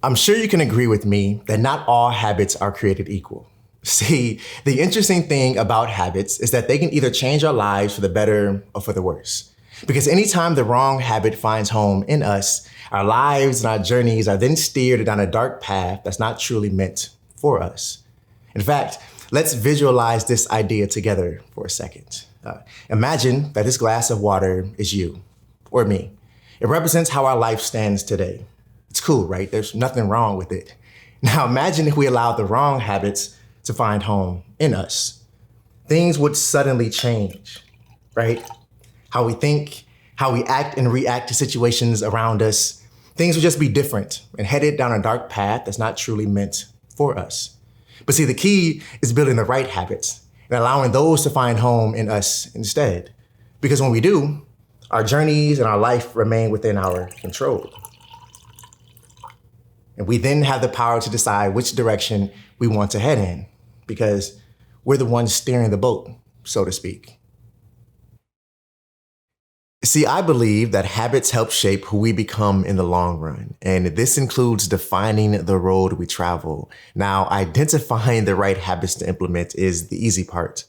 I'm sure you can agree with me that not all habits are created equal. See, the interesting thing about habits is that they can either change our lives for the better or for the worse. Because anytime the wrong habit finds home in us, our lives and our journeys are then steered down a dark path that's not truly meant for us. In fact, let's visualize this idea together for a second. Imagine that this glass of water is you or me. It represents how our life stands today. It's cool, right? There's nothing wrong with it. Now imagine if we allowed the wrong habits to find home in us. Things would suddenly change, right? How we think, how we act and react to situations around us. Things would just be different and headed down a dark path that's not truly meant for us. But see, the key is building the right habits and allowing those to find home in us instead. Because when we do, our journeys and our life remain within our control. And we then have the power to decide which direction we want to head in, because we're the ones steering the boat, so to speak. See, I believe that habits help shape who we become in the long run, and this includes defining the road we travel. Now, identifying the right habits to implement is the easy part,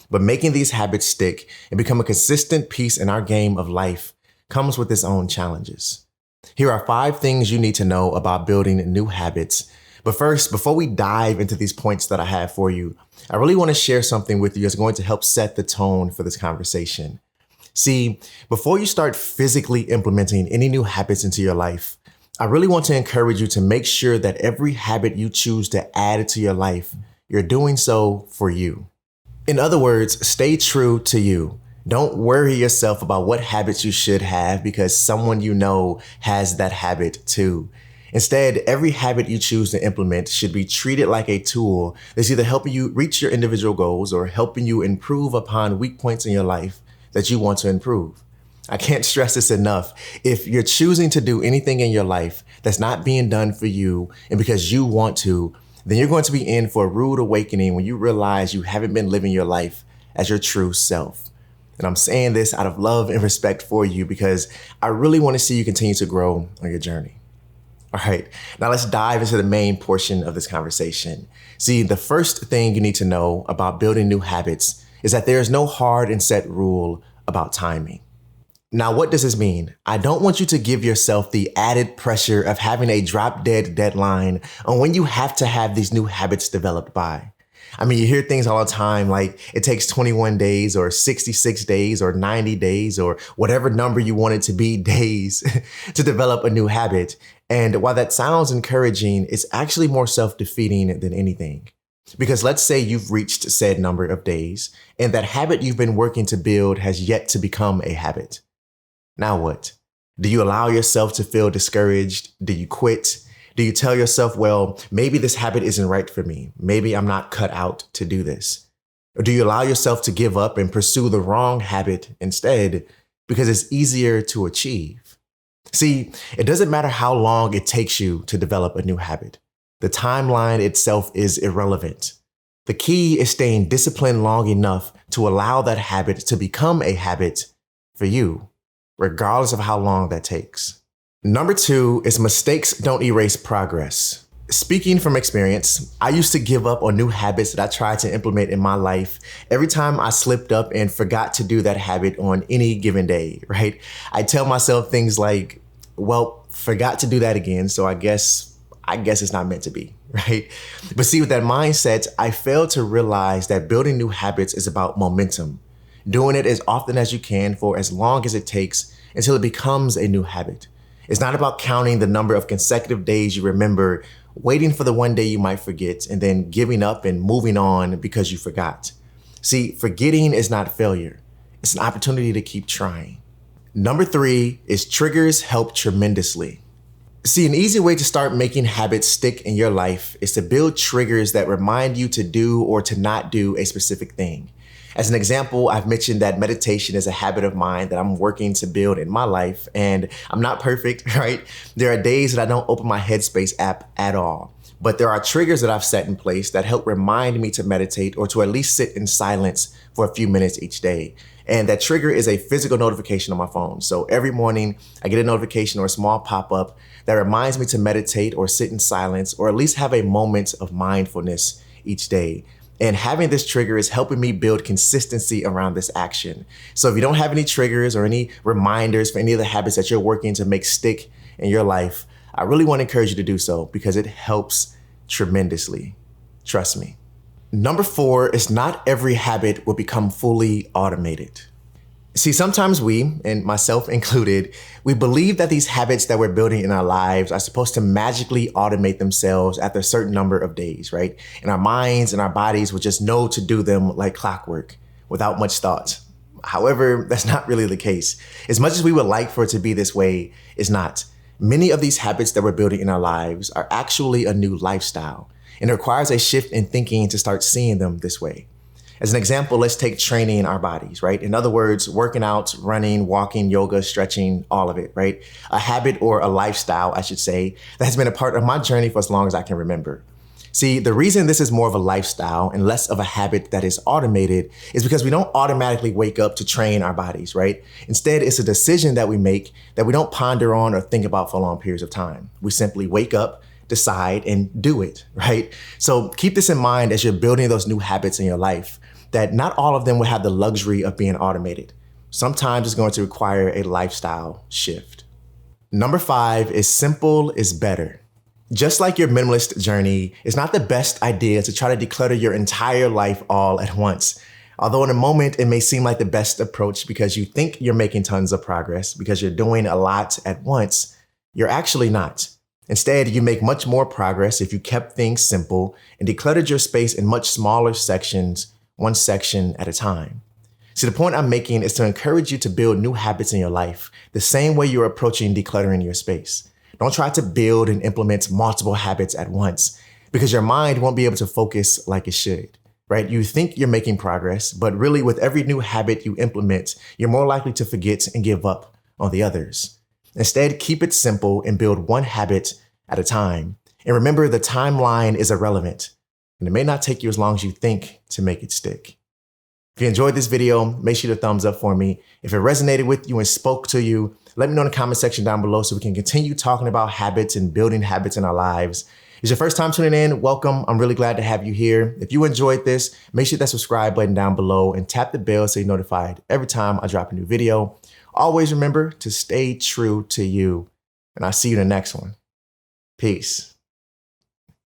but making these habits stick and become a consistent piece in our game of life comes with its own challenges. Here are 5 things you need to know about building new habits. But first, before we dive into these points that I have for you, I really want to share something with you that's going to help set the tone for this conversation. See, before you start physically implementing any new habits into your life, I really want to encourage you to make sure that every habit you choose to add to your life, you're doing so for you. In other words, stay true to you. Don't worry yourself about what habits you should have because someone you know has that habit too. Instead, every habit you choose to implement should be treated like a tool that's either helping you reach your individual goals or helping you improve upon weak points in your life that you want to improve. I can't stress this enough. If you're choosing to do anything in your life that's not being done for you and because you want to, then you're going to be in for a rude awakening when you realize you haven't been living your life as your true self. And I'm saying this out of love and respect for you because I really want to see you continue to grow on your journey. All right, now let's dive into the main portion of this conversation. See, the first thing you need to know about building new habits is that there is no hard and set rule about timing. Now, what does this mean? I don't want you to give yourself the added pressure of having a drop dead deadline on when you have to have these new habits developed by. I mean, you hear things all the time like it takes 21 days or 66 days or 90 days or whatever number you want it to be days to develop a new habit. And while that sounds encouraging, it's actually more self-defeating than anything. Because let's say you've reached said number of days and that habit you've been working to build has yet to become a habit. Now what? Do you allow yourself to feel discouraged? Do you quit? Do you tell yourself, well, maybe this habit isn't right for me. Maybe I'm not cut out to do this. Or do you allow yourself to give up and pursue the wrong habit instead because it's easier to achieve? See, it doesn't matter how long it takes you to develop a new habit. The timeline itself is irrelevant. The key is staying disciplined long enough to allow that habit to become a habit for you, regardless of how long that takes. Number 2 is mistakes don't erase progress. Speaking from experience, I used to give up on new habits that I tried to implement in my life every time I slipped up and forgot to do that habit on any given day, right? I tell myself things like, well, forgot to do that again, so I guess it's not meant to be, right? But see, with that mindset, I failed to realize that building new habits is about momentum, doing it as often as you can for as long as it takes until it becomes a new habit. It's not about counting the number of consecutive days you remember, waiting for the one day you might forget, and then giving up and moving on because you forgot. See, forgetting is not failure. It's an opportunity to keep trying. Number 3 is triggers help tremendously. See, an easy way to start making habits stick in your life is to build triggers that remind you to do or to not do a specific thing. As an example, I've mentioned that meditation is a habit of mine that I'm working to build in my life, and I'm not perfect, right? There are days that I don't open my Headspace app at all. But there are triggers that I've set in place that help remind me to meditate or to at least sit in silence for a few minutes each day. And that trigger is a physical notification on my phone. So every morning I get a notification or a small pop-up that reminds me to meditate or sit in silence or at least have a moment of mindfulness each day. And having this trigger is helping me build consistency around this action. So if you don't have any triggers or any reminders for any of the habits that you're working to make stick in your life, I really want to encourage you to do so because it helps tremendously. Trust me. Number 4 is not every habit will become fully automated. See, sometimes we, and myself included, we believe that these habits that we're building in our lives are supposed to magically automate themselves after a certain number of days, right? And our minds and our bodies will just know to do them like clockwork without much thought. However, that's not really the case. As much as we would like for it to be this way, it's not. Many of these habits that we're building in our lives are actually a new lifestyle, and it requires a shift in thinking to start seeing them this way. As an example, let's take training our bodies, right? In other words, working out, running, walking, yoga, stretching, all of it, right? A habit or a lifestyle, I should say, that has been a part of my journey for as long as I can remember. See, the reason this is more of a lifestyle and less of a habit that is automated is because we don't automatically wake up to train our bodies, right? Instead, it's a decision that we make that we don't ponder on or think about for long periods of time. We simply wake up, decide, and do it, right? So keep this in mind as you're building those new habits in your life, that not all of them will have the luxury of being automated. Sometimes it's going to require a lifestyle shift. Number 5 is simple is better. Just like your minimalist journey, it's not the best idea to try to declutter your entire life all at once. Although in a moment, it may seem like the best approach because you think you're making tons of progress because you're doing a lot at once, you're actually not. Instead, you make much more progress if you kept things simple and decluttered your space in much smaller sections, one section at a time. See, the point I'm making is to encourage you to build new habits in your life the same way you're approaching decluttering your space. Don't try to build and implement multiple habits at once because your mind won't be able to focus like it should, right? You think you're making progress, but really with every new habit you implement, you're more likely to forget and give up on the others. Instead, keep it simple and build one habit at a time. And remember, the timeline is irrelevant, and it may not take you as long as you think to make it stick. If you enjoyed this video, make sure to thumbs up for me. If it resonated with you and spoke to you, let me know in the comment section down below so we can continue talking about habits and building habits in our lives. If it's your first time tuning in, welcome. I'm really glad to have you here. If you enjoyed this, make sure that subscribe button down below and tap the bell so you're notified every time I drop a new video. Always remember to stay true to you, and I'll see you in the next one. Peace.